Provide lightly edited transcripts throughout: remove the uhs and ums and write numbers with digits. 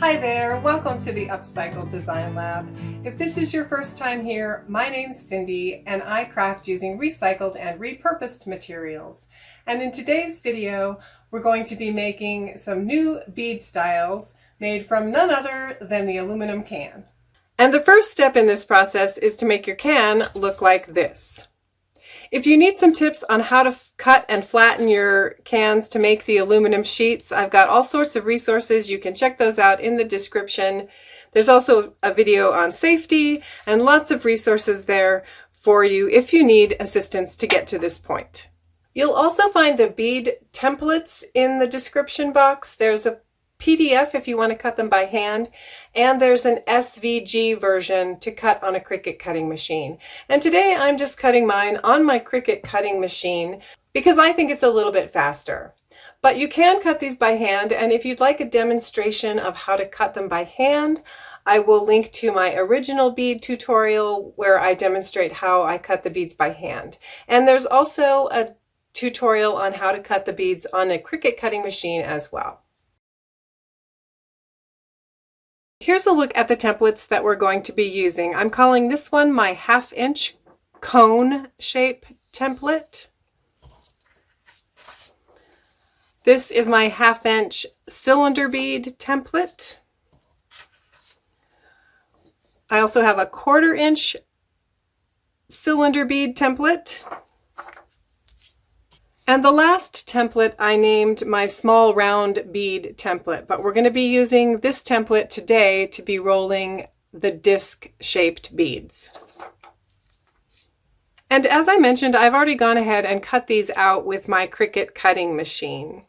Hi there, welcome to the Upcycled Design Lab. If this is your first time here, my name's Cindy and I craft using recycled and repurposed materials. And in today's video, we're going to be making some new bead styles made from none other than the aluminum can. And the first step in this process is to make your can look like this. If you need some tips on how to cut and flatten your cans to make the aluminum sheets, I've got all sorts of resources. You can check those out in the description. There's also a video on safety and lots of resources there for you if you need assistance to get to this point. You'll also find the bead templates in the description box. There's a PDF if you want to cut them by hand, and there's an SVG version to cut on a Cricut cutting machine. And today I'm just cutting mine on my Cricut cutting machine because I think it's a little bit faster. But you can cut these by hand, and if you'd like a demonstration of how to cut them by hand, I will link to my original bead tutorial where I demonstrate how I cut the beads by hand. And there's also a tutorial on how to cut the beads on a Cricut cutting machine as well. Here's a look at the templates that we're going to be using. I'm calling this one my 1/2 inch cone shape template. This is my 1/2 inch cylinder bead template. I also have a 1/4 inch cylinder bead template. And the last template I named my small round bead template, but we're going to be using this template today to be rolling the disc shaped beads. And as I mentioned, I've already gone ahead and cut these out with my Cricut cutting machine.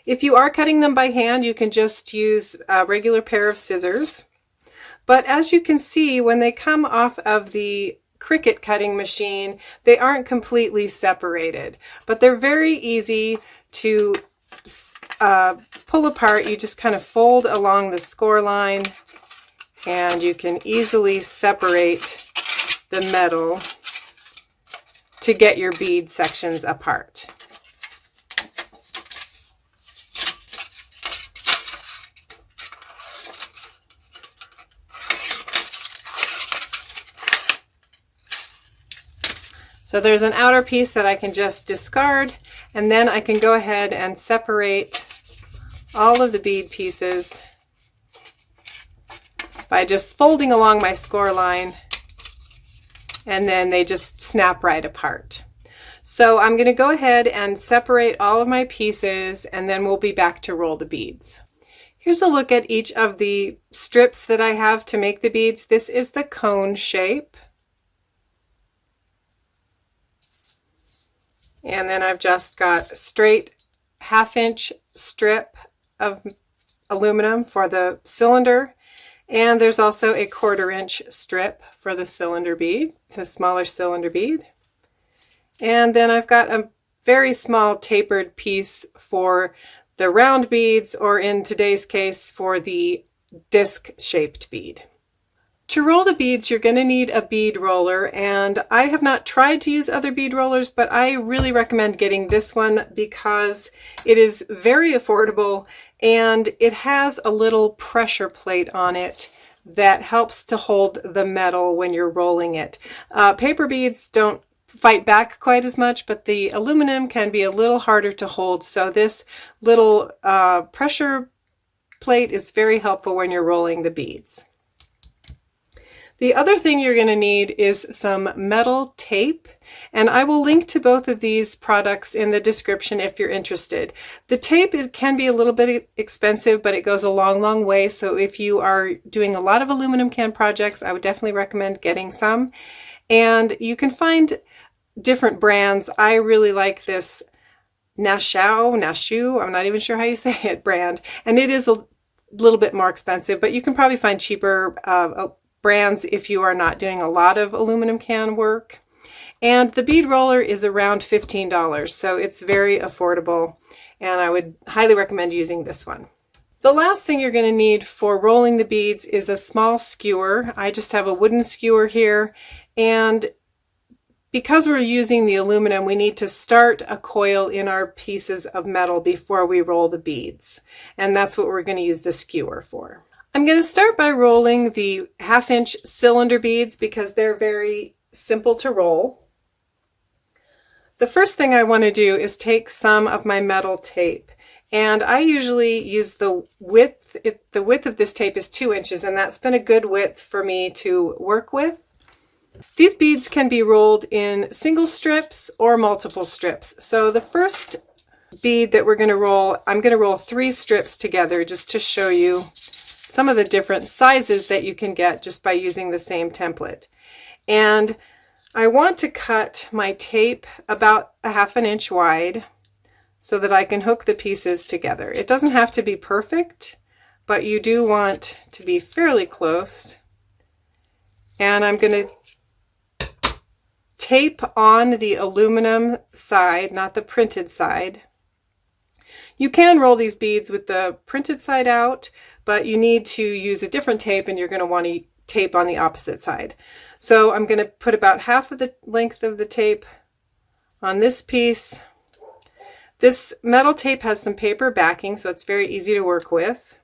If you are cutting them by hand, you can just use a regular pair of scissors. But as you can see, when they come off of the Cricut cutting machine, they aren't completely separated, but they're very easy to pull apart. You just kind of fold along the score line and you can easily separate the metal to get your bead sections apart. So there's an outer piece that I can just discard, and then I can go ahead and separate all of the bead pieces by just folding along my score line, and then they just snap right apart. So I'm going to go ahead and separate all of my pieces, and then we'll be back to roll the beads. Here's a look at each of the strips that I have to make the beads. This is the cone shape. And then I've just got a straight 1/2 inch strip of aluminum for the cylinder. And there's also a 1/4 inch strip for the cylinder bead, the smaller cylinder bead. And then I've got a very small tapered piece for the round beads, or in today's case, for the disc shaped bead. To roll the beads, you're going to need a bead roller, and I have not tried to use other bead rollers, but I really recommend getting this one because it is very affordable and it has a little pressure plate on it that helps to hold the metal when you're rolling it. Paper beads don't fight back quite as much, but the aluminum can be a little harder to hold, so this little pressure plate is very helpful when you're rolling the beads. The other thing you're going to need is some metal tape, and I will link to both of these products in the description if you're interested. The tape can be a little bit expensive, but it goes a long way, so if you are doing a lot of aluminum can projects, I would definitely recommend getting some. And you can find different brands. I really like this Nashu, I'm not even sure how you say it, brand, and it is a little bit more expensive, but you can probably find cheaper brands if you are not doing a lot of aluminum can work. And the bead roller is around $15, so it's very affordable, and I would highly recommend using this one. The last thing you're going to need for rolling the beads is a small skewer. I just have a wooden skewer here, and because we're using the aluminum, we need to start a coil in our pieces of metal before we roll the beads, and that's what we're going to use the skewer for. I'm going to start by rolling the 1/2-inch cylinder beads because they're very simple to roll. The first thing I want to do is take some of my metal tape, and I usually use the width. The width of this tape is 2 inches, and that's been a good width for me to work with. These beads can be rolled in single strips or multiple strips. So the first bead that we're going to roll, I'm going to roll 3 strips together just to show you some of the different sizes that you can get just by using the same template. And I want to cut my tape about 1/2 inch wide so that I can hook the pieces together. It doesn't have to be perfect, but you do want to be fairly close. And I'm going to tape on the aluminum side, not the printed side. You can roll these beads with the printed side out, but you need to use a different tape, and you're going to want to tape on the opposite side. So I'm going to put about half of the length of the tape on this piece. This metal tape has some paper backing, so it's very easy to work with.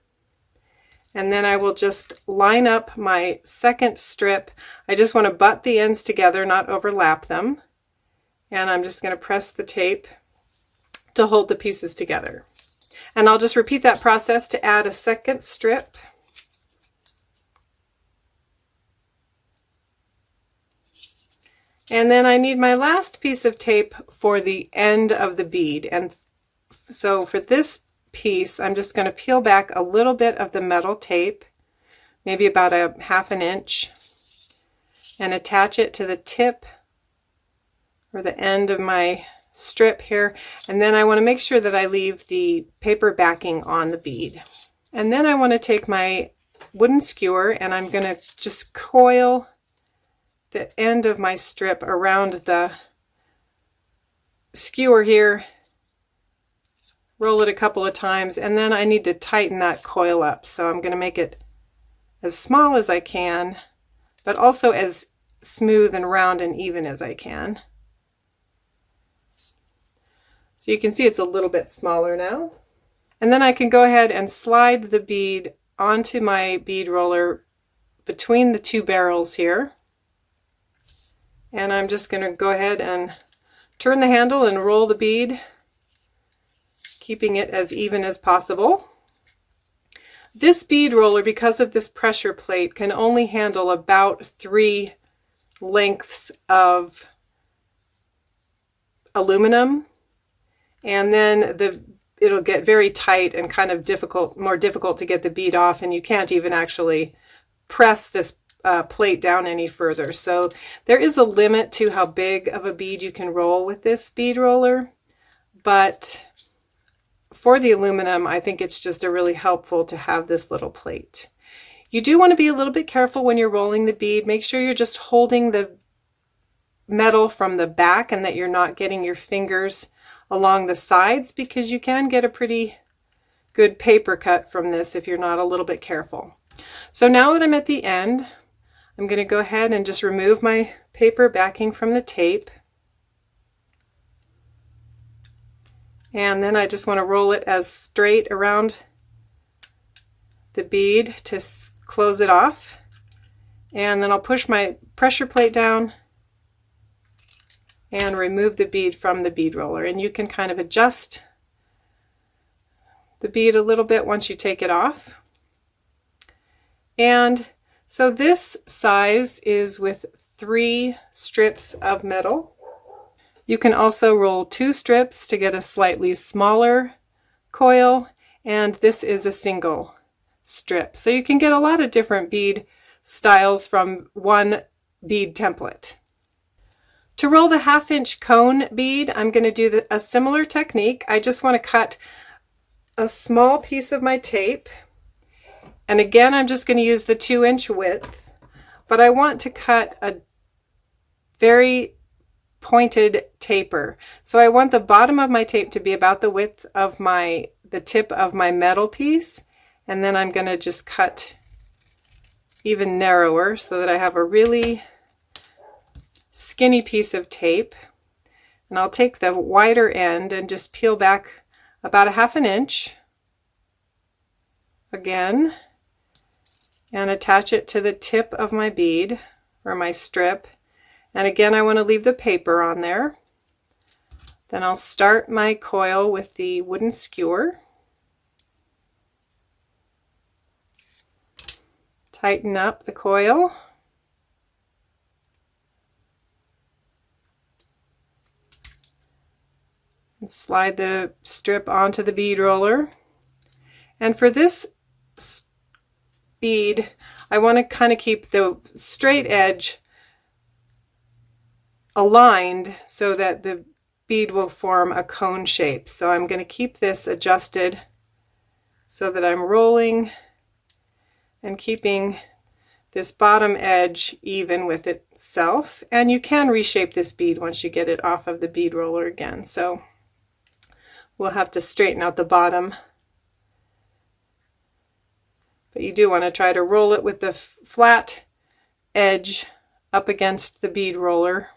And then I will just line up my second strip. I just want to butt the ends together, not overlap them. And I'm just going to press the tape to hold the pieces together. And I'll just repeat that process to add a second strip. And then I need my last piece of tape for the end of the bead. And so for this piece, I'm just going to peel back a little bit of the metal tape, maybe about 1/2 inch, and attach it to the tip or the end of my strip here. And then I want to make sure that I leave the paper backing on the bead. And then I want to take my wooden skewer, and I'm going to just coil the end of my strip around the skewer here, roll it a couple of times, and then I need to tighten that coil up. So I'm going to make it as small as I can, but also as smooth and round and even as I can. So you can see it's a little bit smaller now. And then I can go ahead and slide the bead onto my bead roller between the 2 barrels here. And I'm just going to go ahead and turn the handle and roll the bead, keeping it as even as possible. This bead roller, because of this pressure plate, can only handle about 3 lengths of aluminum, and then it'll get very tight and kind of more difficult to get the bead off, and you can't even actually press this plate down any further. So there is a limit to how big of a bead you can roll with this bead roller, but for the aluminum, I think it's just really helpful to have this little plate. You do want to be a little bit careful when you're rolling the bead. Make sure you're just holding the metal from the back and that you're not getting your fingers along the sides, because you can get a pretty good paper cut from this if you're not a little bit careful. So now that I'm at the end, I'm going to go ahead and just remove my paper backing from the tape. And then I just want to roll it as straight around the bead to close it off. And then I'll push my pressure plate down and remove the bead from the bead roller. And you can kind of adjust the bead a little bit once you take it off. And so this size is with 3 strips of metal. You can also roll 2 strips to get a slightly smaller coil, and this is a single strip. So you can get a lot of different bead styles from one bead template. To roll the 1/2 inch cone bead, I'm going to do a similar technique. I just want to cut a small piece of my tape. And again, I'm just going to use the 2 inch width, but I want to cut a very pointed taper. So I want the bottom of my tape to be about the width of the tip of my metal piece, and then I'm going to just cut even narrower so that I have a really skinny piece of tape. And I'll take the wider end and just peel back about 1/2 inch again, and attach it to the tip of my bead or my strip. And again, I want to leave the paper on there. Then I'll start my coil with the wooden skewer. Tighten up the coil. And slide the strip onto the bead roller. And for this bead, I want to kind of keep the straight edge aligned so that the bead will form a cone shape. So I'm going to keep this adjusted so that I'm rolling and keeping this bottom edge even with itself. And you can reshape this bead once you get it off of the bead roller again. So we'll have to straighten out the bottom. But you do want to try to roll it with the flat edge up against the bead roller.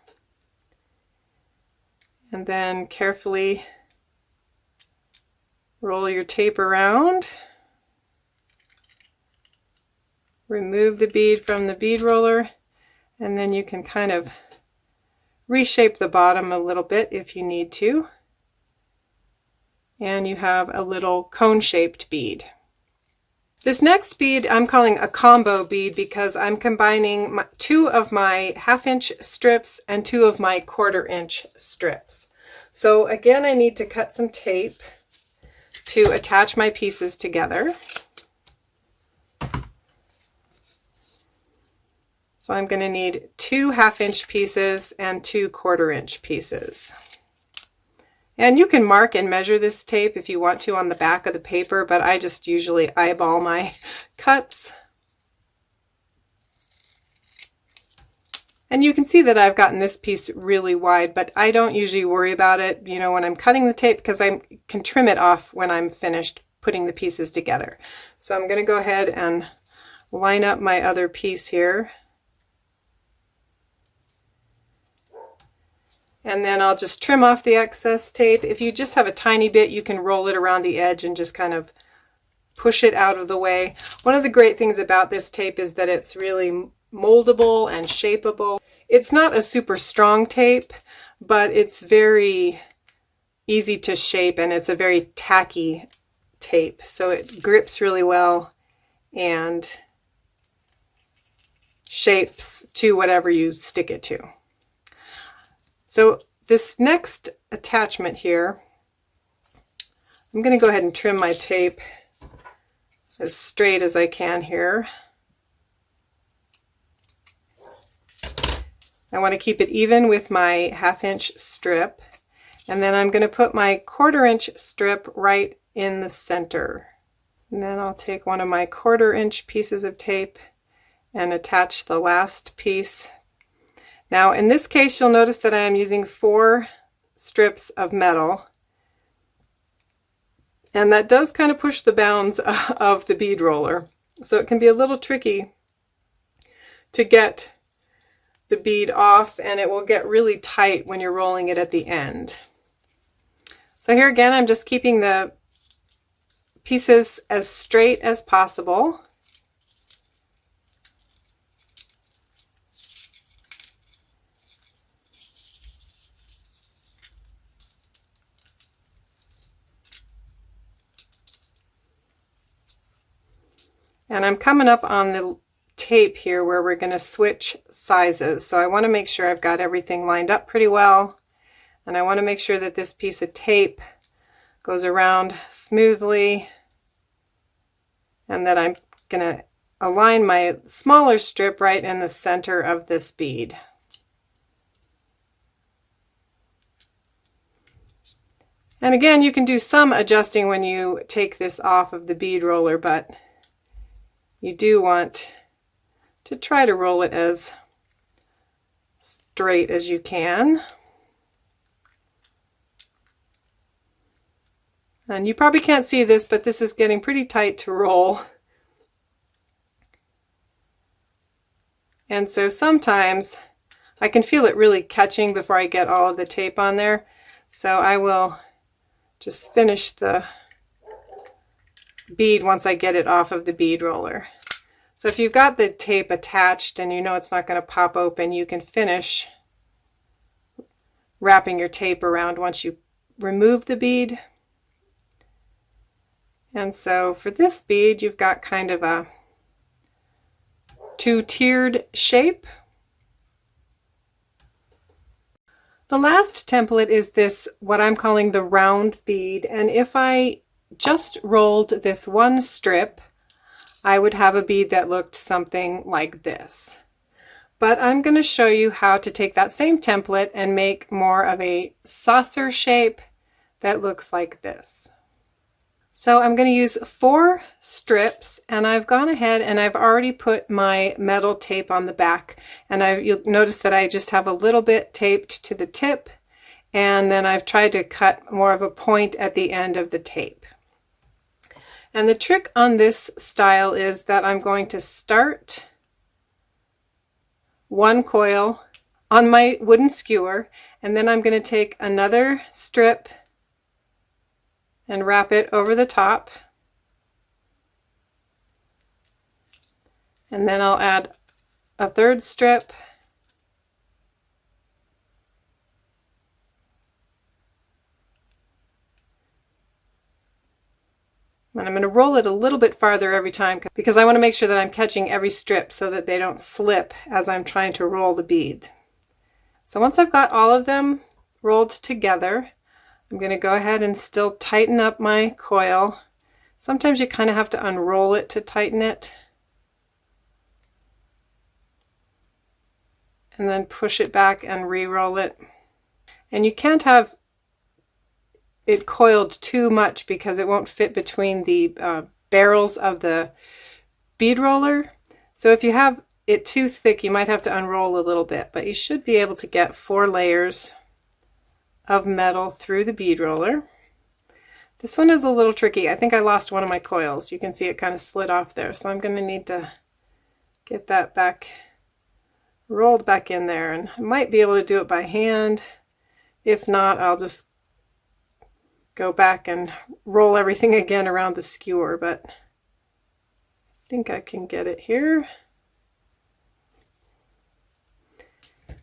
And then carefully roll your tape around. Remove the bead from the bead roller, and then you can kind of reshape the bottom a little bit if you need to. And you have a little cone-shaped bead. This next bead I'm calling a combo bead because I'm combining two of my 1/2-inch strips and two of my 1/4-inch strips. So again, I need to cut some tape to attach my pieces together. So I'm going to need 2 1/2-inch pieces and 2 1/4-inch pieces. And you can mark and measure this tape if you want to on the back of the paper, but I just usually eyeball my cuts. And you can see that I've gotten this piece really wide, but I don't usually worry about it, you know, when I'm cutting the tape, because I can trim it off when I'm finished putting the pieces together. So I'm going to go ahead and line up my other piece here. And then I'll just trim off the excess tape. If you just have a tiny bit, you can roll it around the edge and just kind of push it out of the way. One of the great things about this tape is that it's really moldable and shapeable. It's not a super strong tape, but it's very easy to shape, and it's a very tacky tape. So it grips really well and shapes to whatever you stick it to. So this next attachment here, I'm going to go ahead and trim my tape as straight as I can here. I want to keep it even with my 1/2-inch strip, and then I'm going to put my 1/4-inch strip right in the center. And then I'll take one of my 1/4-inch pieces of tape and attach the last piece. Now in this case, you'll notice that I am using 4 strips of metal, and that does kind of push the bounds of the bead roller, so it can be a little tricky to get the bead off, and it will get really tight when you're rolling it at the end. So here again, I'm just keeping the pieces as straight as possible. And I'm coming up on the tape here where we're going to switch sizes. So I want to make sure I've got everything lined up pretty well. And I want to make sure that this piece of tape goes around smoothly, and that I'm going to align my smaller strip right in the center of this bead. And again, you can do some adjusting when you take this off of the bead roller, but you do want to try to roll it as straight as you can. And you probably can't see this, but this is getting pretty tight to roll. And so sometimes I can feel it really catching before I get all of the tape on there. So I will just finish the bead once I get it off of the bead roller. So if you've got the tape attached and you know it's not going to pop open, you can finish wrapping your tape around once you remove the bead. And so for this bead, you've got kind of a two-tiered shape. The last template is this, what I'm calling the round bead, and if I just rolled this one strip, I would have a bead that looked something like this. But I'm going to show you how to take that same template and make more of a saucer shape that looks like this. So I'm going to use 4 strips, and I've gone ahead and I've already put my metal tape on the back, and you'll notice that I just have a little bit taped to the tip, and then I've tried to cut more of a point at the end of the tape. And the trick on this style is that I'm going to start one coil on my wooden skewer, and then I'm going to take another strip and wrap it over the top, and then I'll add a third strip, and I'm going to roll it a little bit farther every time because I want to make sure that I'm catching every strip so that they don't slip as I'm trying to roll the bead. So once I've got all of them rolled together, I'm going to go ahead and still tighten up my coil. Sometimes you kind of have to unroll it to tighten it, and then push it back and re-roll it. And you can't have it coiled too much because it won't fit between the barrels of the bead roller. So if you have it too thick, you might have to unroll a little bit, but you should be able to get 4 layers of metal through the bead roller. This one is a little tricky. I think I lost one of my coils. You can see it kind of slid off there, so I'm going to need to get that back rolled back in there, and I might be able to do it by hand. If not, I'll just go back and roll everything again around the skewer, but I think I can get it here.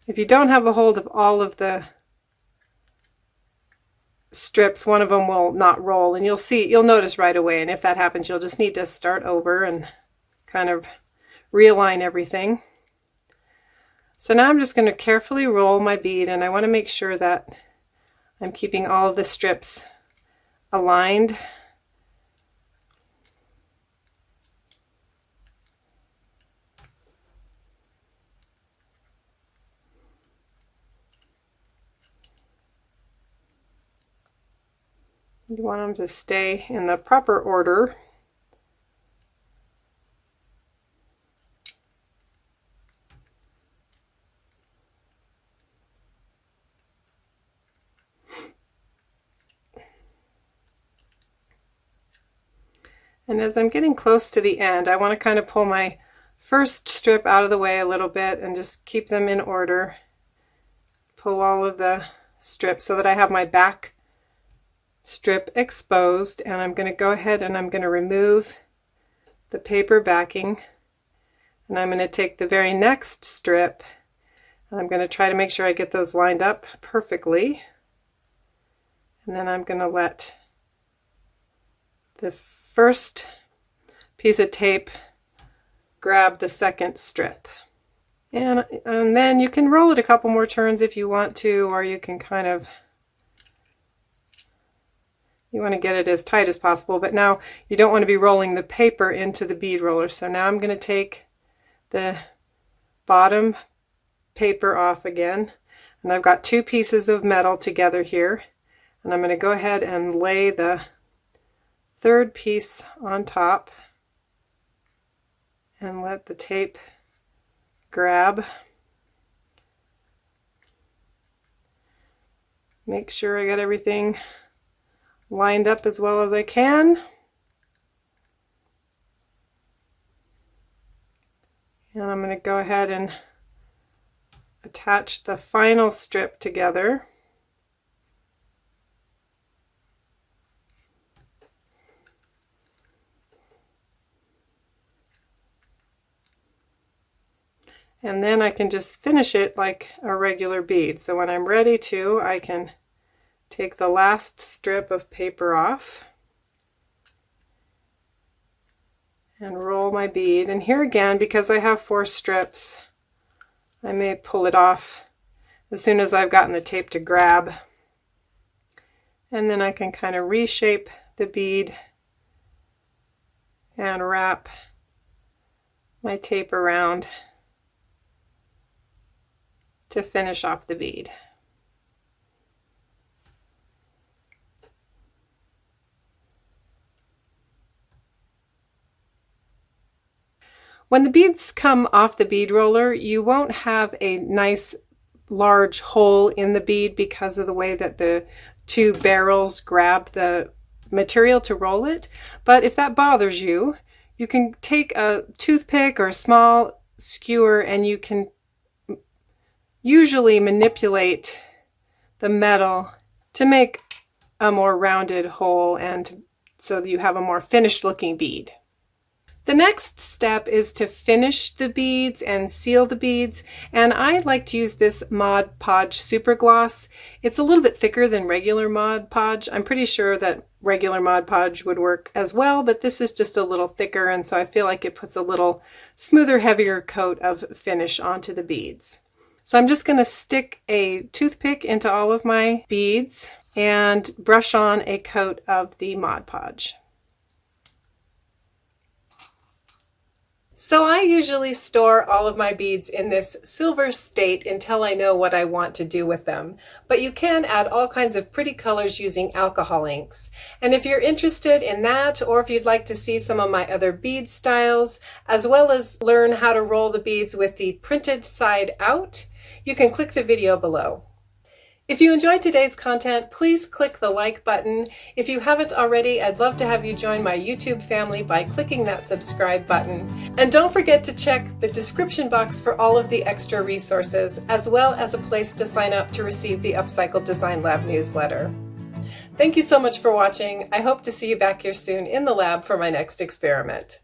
If you don't have a hold of all of the strips, one of them will not roll, and you'll notice right away, and if that happens, you'll just need to start over and kind of realign everything. So now I'm just going to carefully roll my bead, and I want to make sure that I'm keeping all of the strips aligned. You want them to stay in the proper order. And as I'm getting close to the end, I want to kind of pull my first strip out of the way a little bit and just keep them in order. Pull all of the strips so that I have my back strip exposed, and I'm going to go ahead and I'm going to remove the paper backing, and I'm going to take the very next strip, and I'm going to try to make sure I get those lined up perfectly, and then I'm going to let the first piece of tape grab the second strip, and then you can roll it a couple more turns if you want to, or you can kind of, you want to get it as tight as possible, but now you don't want to be rolling the paper into the bead roller. So now I'm going to take the bottom paper off again, and I've got 2 pieces of metal together here, and I'm going to go ahead and lay the third piece on top and let the tape grab. Make sure I got everything lined up as well as I can. And I'm going to go ahead and attach the final strip together. And then I can just finish it like a regular bead. So when I'm ready to, I can take the last strip of paper off and roll my bead. And here again, because I have 4 strips, I may pull it off as soon as I've gotten the tape to grab. And then I can kind of reshape the bead and wrap my tape around to finish off the bead. When the beads come off the bead roller, you won't have a nice large hole in the bead because of the way that the 2 barrels grab the material to roll it. But if that bothers you, you can take a toothpick or a small skewer and you can usually manipulate the metal to make a more rounded hole and so that you have a more finished looking bead. The next step is to finish the beads and seal the beads, and I like to use this Mod Podge Super Gloss. It's a little bit thicker than regular Mod Podge. I'm pretty sure that regular Mod Podge would work as well, but this is just a little thicker, and so I feel like it puts a little smoother, heavier coat of finish onto the beads. So I'm just going to stick a toothpick into all of my beads and brush on a coat of the Mod Podge. So I usually store all of my beads in this silver state until I know what I want to do with them. But you can add all kinds of pretty colors using alcohol inks. And if you're interested in that, or if you'd like to see some of my other bead styles, as well as learn how to roll the beads with the printed side out, you can click the video below. If you enjoyed today's content, please click the like button. If you haven't already, I'd love to have you join my YouTube family by clicking that subscribe button. And don't forget to check the description box for all of the extra resources, as well as a place to sign up to receive the Upcycled Design Lab newsletter. Thank you so much for watching. I hope to see you back here soon in the lab for my next experiment.